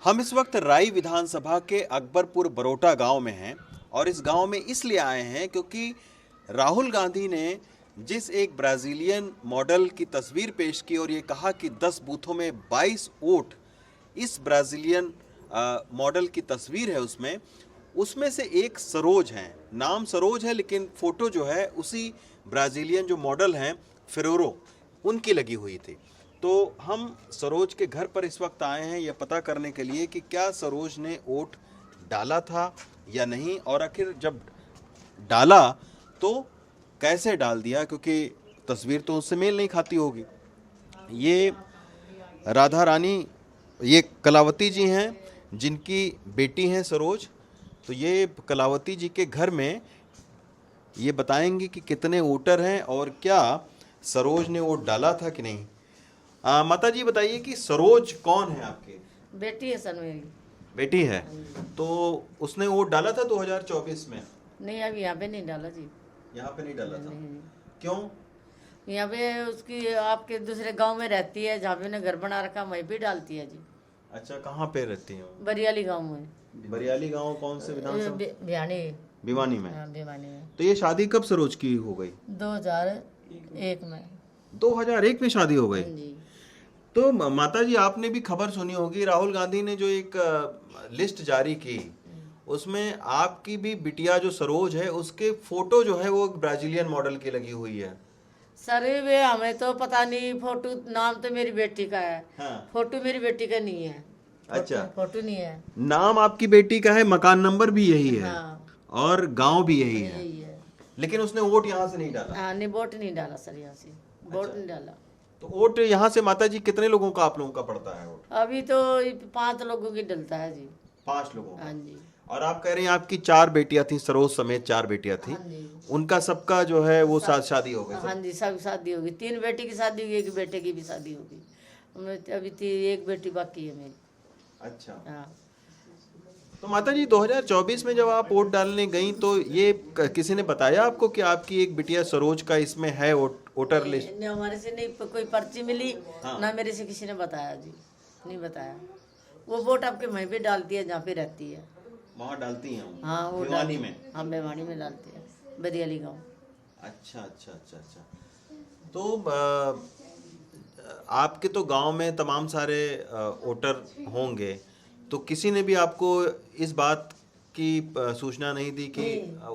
हम इस वक्त राई विधानसभा के अकबरपुर बरोटा गांव में हैं और इस गांव में इसलिए आए हैं क्योंकि राहुल गांधी ने जिस एक ब्राज़ीलियन मॉडल की तस्वीर पेश की और ये कहा कि 10 बूथों में 22 वोट इस ब्राज़ीलियन मॉडल की तस्वीर है उसमें से एक सरोज है। नाम सरोज है लेकिन फ़ोटो जो है उसी ब्राज़ीलियन जो मॉडल हैं फेरोरो उनकी लगी हुई थी। तो हम सरोज के घर पर इस वक्त आए हैं यह पता करने के लिए कि क्या सरोज ने वोट डाला था या नहीं, और आखिर जब डाला तो कैसे डाल दिया, क्योंकि तस्वीर तो उससे मेल नहीं खाती होगी। ये राधा रानी, ये कलावती जी हैं जिनकी बेटी हैं सरोज। तो ये कलावती जी के घर में ये बताएंगे कि कितने वोटर हैं और क्या सरोज ने वोट डाला था कि नहीं। माता जी बताइए कि सरोज कौन है आपके? बेटी है सर मेरी। बेटी है, तो उसने वोट डाला था 2024 में? नहीं, अभी यहाँ पे नहीं डाला जी। यहाँ पे नहीं डाला था? नहीं, क्यों? यहाँ पे उसकी आपके दूसरे गांव में रहती है, जहाँ पे उन्हें घर बना रखा वहीं पे डालती है जी। अच्छा, कहाँ पे रहती हैं? बरियाली गांव में। बरियाली गांव कौन से विधानसभा? भिवानी। भिवानी में। हाँ, भिवानी में। तो ये शादी कब सरोज की हो गई? 2001 में। 2001 में शादी हो गई। जी। तो माता जी आपने भी खबर सुनी होगी, राहुल गांधी ने जो एक लिस्ट जारी की उसमें आपकी भी बिटिया जो सरोज है उसके फोटो जो है वो ब्राजीलियन मॉडल की लगी हुई है। सर वे हमें तो पता नहीं, फोटो नाम तो मेरी बेटी का है। हाँ। फोटो मेरी बेटी का नहीं है। अच्छा, फोटो नहीं है। नाम आपकी बेटी का है, मकान नंबर भी यही है। हाँ। और गांव भी यही है, यही है। लेकिन उसने वोट यहाँ से नहीं डाला। हाँ, नहीं वोट नहीं डाला सर, यहाँ से वोट नहीं डाला। तो वोट यहाँ से माता जी कितने लोगों का आप लोगों का पड़ता है वोट? अभी तो 5 लोगों की डलता है जी। 5 लोगों का। हाँ जी। और आप कह रहे हैं आपकी 4 बेटियां थी, सरोज समेत 4 बेटियां थी। हाँ जी। उनका सबका जो है वो साथ शादी हो गई? हाँ जी, सब शादी होगी। 3 बेटी की शादी होगी, 1 बेटे की भी शादी होगी। अभी 1 बेटी बाकी है मेरी। अच्छा। हाँ। तो माता जी 2024 में जब आप वोट डालने गई तो ये किसी ने बताया आपको कि आपकी एक बिटिया सरोज का इसमें है वोटर लिस्ट? नहीं, हमारे से नहीं कोई पर्ची मिली। हाँ। ना मेरे से किसी ने बताया जी, नहीं बताया। वो वोट आपके वहीं पे डालती है जहाँ पे रहती है। वहाँ डालती हैं वो? हाँ, वो भिवानी में? हाँ, भिवानी में डालती है, बरियाली गाँव। अच्छा अच्छा अच्छा अच्छा। तो आपके तो गांव में तमाम सारे वोटर होंगे, तो किसी ने भी आपको इस बात की सूचना नहीं दी कि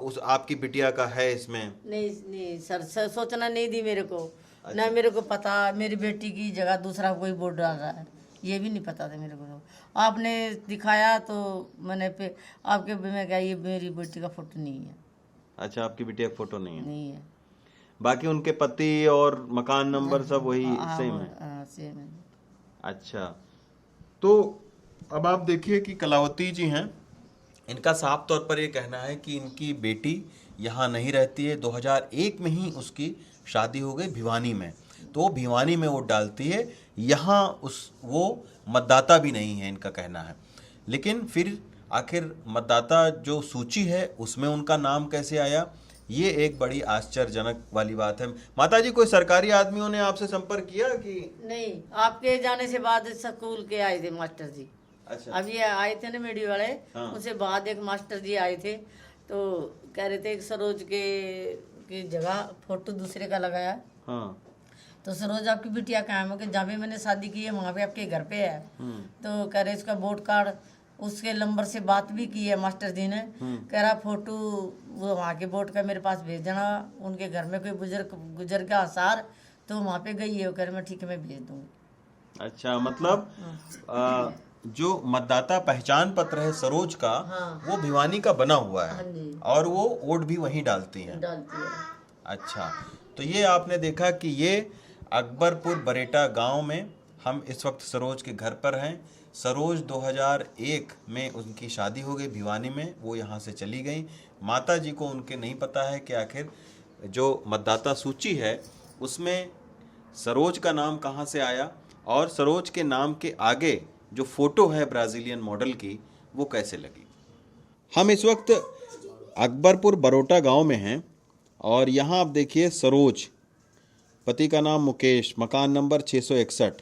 उस आपकी बिटिया का है इसमें? नहीं सर, सोचना नहीं दी मेरे को। ना मेरे को पता मेरी बेटी की जगह दूसरा कोई वोट डाल रहा है, ये भी नहीं पता था मेरे को। आपने दिखाया तो मैंने पे आपके मैं क्या, ये मेरी बेटी का फोटो नहीं है। अच्छा, आपकी बिटिया का फोटो नहीं है? नहीं है। बाकी उनके पति और मकान नंबर सब वही सेम है? हाँ, सेम है। अच्छा, तो अब आप देखिए कि कलावती जी हैं, इनका साफ तौर पर ये कहना है कि इनकी बेटी यहाँ नहीं रहती है। 2001 में ही उसकी शादी हो गई भिवानी में, तो वो भिवानी में वोट डालती है, यहाँ वो मतदाता भी नहीं है, इनका कहना है। लेकिन फिर आखिर मतदाता जो सूची है उसमें उनका नाम कैसे आया, ये एक बड़ी आश्चर्यजनक वाली बात है। माता जी कोई सरकारी आदमियों ने आपसे संपर्क किया कि? नहीं, आपके जाने से बाद स्कूल के आए थे मास्टर जी। अच्छा। अभी आए थे ना मीडिया वाले। हाँ। उसके बाद एक मास्टर जी आए थे तो कह रहे थे कि सरोज के की जगह फोटो दूसरे का लगाया। हाँ। तो सरोज आपकी बिटिया कहाँ है? कि जहाँ पे मैंने शादी की है वहाँ पे आपके घर पे है। तो कह रहे इसका वोट कार्ड, उसके नंबर से बात भी की है मास्टर जी ने। कह रहा फोटो वो वहाँ के वोट का मेरे पास भेज देना, उनके घर में कोई बुजुर्ग गुजर का आसार तो वहाँ पे गई है। वो कह रहे मैं ठीक है, मैं भेज दूँगी। अच्छा, मतलब जो मतदाता पहचान पत्र है सरोज का, हाँ। वो भिवानी का बना हुआ हाँ है जी। और वो वोट भी वहीं डालती हैं? डालती है। अच्छा, तो ये आपने देखा कि ये अकबरपुर बरेटा गांव में हम इस वक्त सरोज के घर पर हैं। सरोज 2001 में उनकी शादी हो गई भिवानी में, वो यहाँ से चली गई। माता जी को उनके नहीं पता है कि आखिर जो मतदाता सूची है उसमें सरोज का नाम कहाँ से आया और सरोज के नाम के आगे जो फोटो है ब्राज़ीलियन मॉडल की वो कैसे लगी। हम इस वक्त अकबरपुर बरोटा गांव में हैं और यहाँ आप देखिए सरोज, पति का नाम मुकेश, मकान नंबर 661।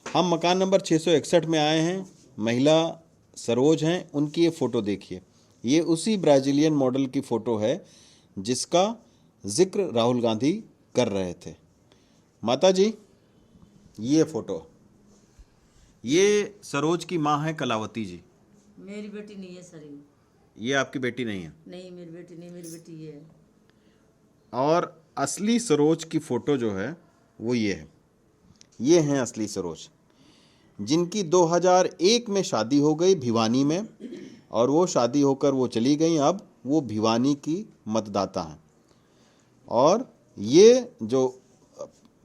हम मकान नंबर 661 में आए हैं। महिला सरोज हैं उनकी ये फ़ोटो देखिए। ये उसी ब्राज़ीलियन मॉडल की फ़ोटो है जिसका जिक्र राहुल गांधी कर रहे थे। माता जी, ये फ़ोटो, ये सरोज की माँ है कलावती जी। मेरी बेटी नहीं है सर ये आपकी बेटी नहीं है? नहीं, मेरी बेटी नहीं, मेरी बेटी ये है। और असली सरोज की फ़ोटो जो है वो ये है। ये हैं असली सरोज, जिनकी 2001 में शादी हो गई भिवानी में, और वो शादी होकर वो चली गई। अब वो भिवानी की मतदाता हैं। और ये जो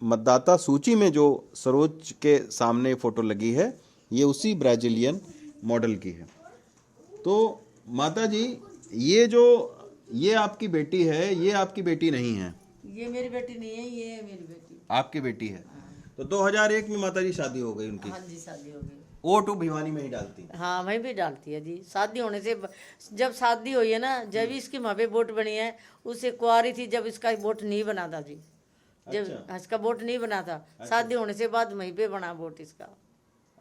मतदाता सूची में जो सरोज के सामने फ़ोटो लगी है, ये उसी ब्राज़ीलियन मॉडल की है। तो माता जी, ये आपकी बेटी है, ये आपकी बेटी नहीं है? ये मेरी बेटी नहीं है, ये है मेरी बेटी। आपकी बेटी है। तो 2001 में माता जी शादी हो गई उनकी। हाँ जी, शादी हो गई। वोट भिवानी में ही डालती है? हाँ, वहीं भी डालती है जी। शादी होने से जब शादी हुई है ना, जब इसकी वहाँ पे वोट बनी है, उससे कुंवारी थी जब इसका वोट नहीं बना था जी। जब इसका वोट नहीं बना था, शादी होने से बाद वहीं पे बना वोट इसका।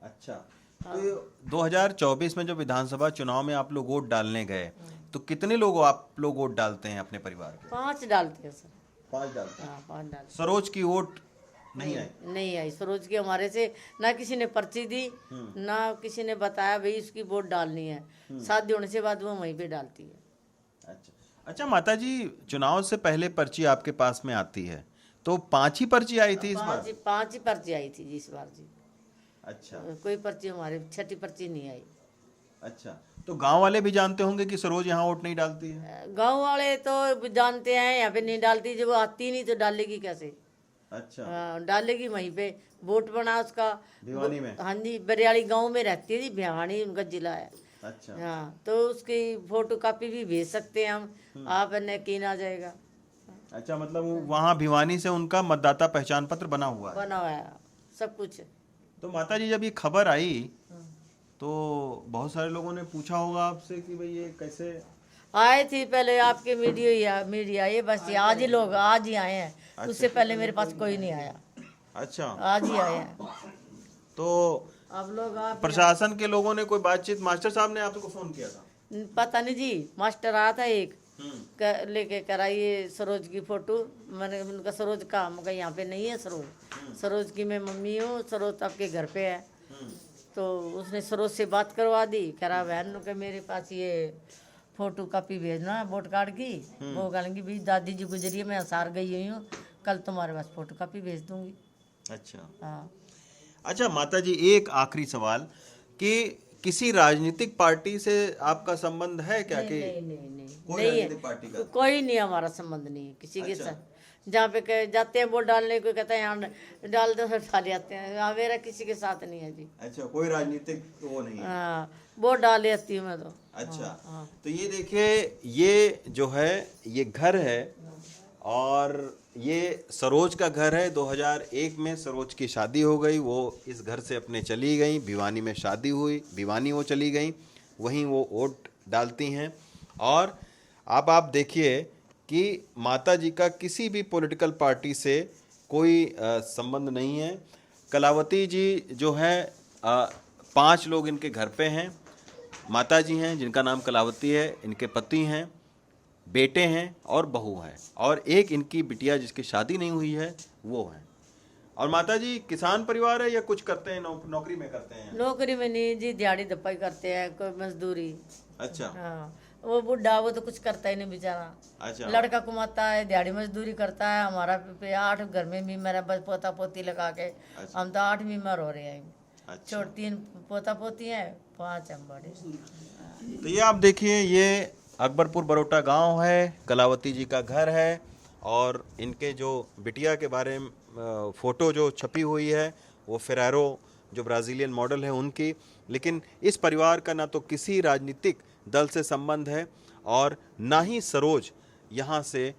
अच्छा। तो 2024 में जो विधानसभा चुनाव में आप लोग वोट डालने गए, तो कितने लोग आप लोग वोट डालते हैं अपने परिवार के? 5 डालते हैं सर। 5 डालते हैं। हाँ, 5 डालते। सरोज की वोट नहीं आई? नहीं आई सरोज की हमारे से, ना किसी ने पर्ची दी, ना किसी ने बताया भाई इसकी वोट डालनी है। शादी होने से बाद वो वहीं पे डालती है। अच्छा अच्छा। माता जी, चुनाव से पहले पर्ची आपके पास में आती है, तो 5 ही पर्ची आई थी इस बार? 5 ही पर्ची आई थी जी इस बार जी। अच्छा कोई पर्ची हमारे, छठी पर्ची नहीं आई। अच्छा। तो गांव वाले भी जानते होंगे कि सरोज यहाँ वोट नहीं डालती है? गांव वाले तो जानते हैं यहाँ पे नहीं डालती, जब वो आती नहीं तो डालेगी कैसे? अच्छा। डालेगी वहीं पे। वोट बना उसका भिवानी में? हाँ जी, बरियाली गांव में रहती है जी, भिवानी उनका जिला है। अच्छा। हाँ, तो उसकी फोटो कॉपी भी भेज सकते हैं हम, आप यकीन आ जाएगा। अच्छा, मतलब वहाँ भिवानी से उनका मतदाता पहचान पत्र बना हुआ है? बना हुआ है सब कुछ। तो माता जी, जब ये खबर आई तो बहुत सारे लोगों ने पूछा होगा आपसे कि भाई ये कैसे? आए थे पहले आपके मीडिया ये बस आज ही लोग आज ही आए हैं। उससे पहले मेरे पास कोई नहीं आया। अच्छा। आज ही आए हैं। तो अब लोग आप प्रशासन के लोगों ने कोई बातचीत, मास्टर साहब ने आपको फोन किया था? पता नहीं जी, मास्टर आया था एक लेके कराइए सरोज की फोटो। मैंने उनका सरोज का, मगर यहाँ पे नहीं है सरोज। सरोज की मैं मम्मी हूँ, सरोज आपके घर पे है। तो उसने सरोज से बात करवा दी, कह रहा बहन के मेरे पास ये फोटो कॉपी भेजना वोट कार्ड की। वो कहेंगी भाई दादी जी गुजरी है, मैं असार गई हुई हूँ, कल तुम्हारे पास फोटो कॉपी भेज दूंगी। अच्छा। हाँ। अच्छा माता जी, एक आखिरी सवाल कि किसी राजनीतिक पार्टी से आपका संबंध है क्या? कि नहीं कोई राजनीतिक पार्टी का? कोई नहीं, हमारा संबंध नहीं है किसी के साथ। जहाँ पे जाते हैं वोट डालने, कोई कहता है यहाँ डाल दो, सब डाल जाते हैं। हाँ, मेरा किसी के साथ नहीं है जी। अच्छा, कोई राजनीतिक तो वो नहीं है? हाँ, वोट डाल जाती हूँ मैं तो। अच्छा। हाँ। तो ये देखिए, ये जो है ये घर है, और ये सरोज का घर है। 2001 में सरोज की शादी हो गई, वो इस घर से अपने चली गई, भिवानी में शादी हुई, भिवानी वो चली गई, वहीं वो वोट डालती हैं। और अब आप देखिए कि माता जी का किसी भी पॉलिटिकल पार्टी से कोई संबंध नहीं है। कलावती जी जो है 5 लोग इनके घर पे हैं। माता जी हैं जिनका नाम कलावती है, इनके पति हैं, बेटे हैं और बहू हैं, और एक इनकी बिटिया जिसकी शादी नहीं हुई है वो है। और माता जी किसान परिवार है या कुछ करते हैं, नौकरी में करते हैं? नौकरी में नहीं जी, दिहाड़ी दपाई करते हैं, कोई मजदूरी। अच्छा। हाँ, वो बुढ़ा वो तो कुछ करता ही नहीं बेचारा। अच्छा। लड़का कमाता है, दिहाड़ी मजदूरी करता है। हमारा 8 घर में भी मेरा बस पोता पोती लगा के हम तो 8 मेंबर हो रहे हैं। अच्छा। छोट 3 पोता पोती हैं, 5 हम बड़े। तो ये आप देखिए, ये अकबरपुर बरोटा गांव है, कलावती जी का घर है, और इनके जो बिटिया के बारे में फ़ोटो जो छपी हुई है वो फेरारो जो ब्राज़ीलियन मॉडल है उनकी। लेकिन इस परिवार का ना तो किसी राजनीतिक दल से संबंध है, और ना ही सरोज यहाँ से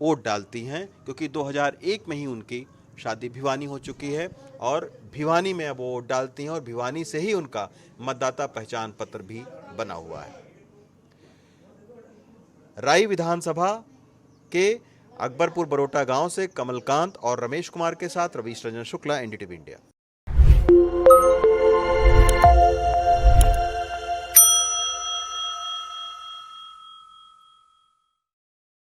वोट डालती हैं, क्योंकि 2001 में ही उनकी शादी भिवानी हो चुकी है, और भिवानी में अब वो वोट डालती हैं, और भिवानी से ही उनका मतदाता पहचान पत्र भी बना हुआ है। राई विधानसभा के अकबरपुर बरोटा गांव से कमलकांत और रमेश कुमार के साथ रवीश रंजन शुक्ला, एनडीटीवी इंडिया।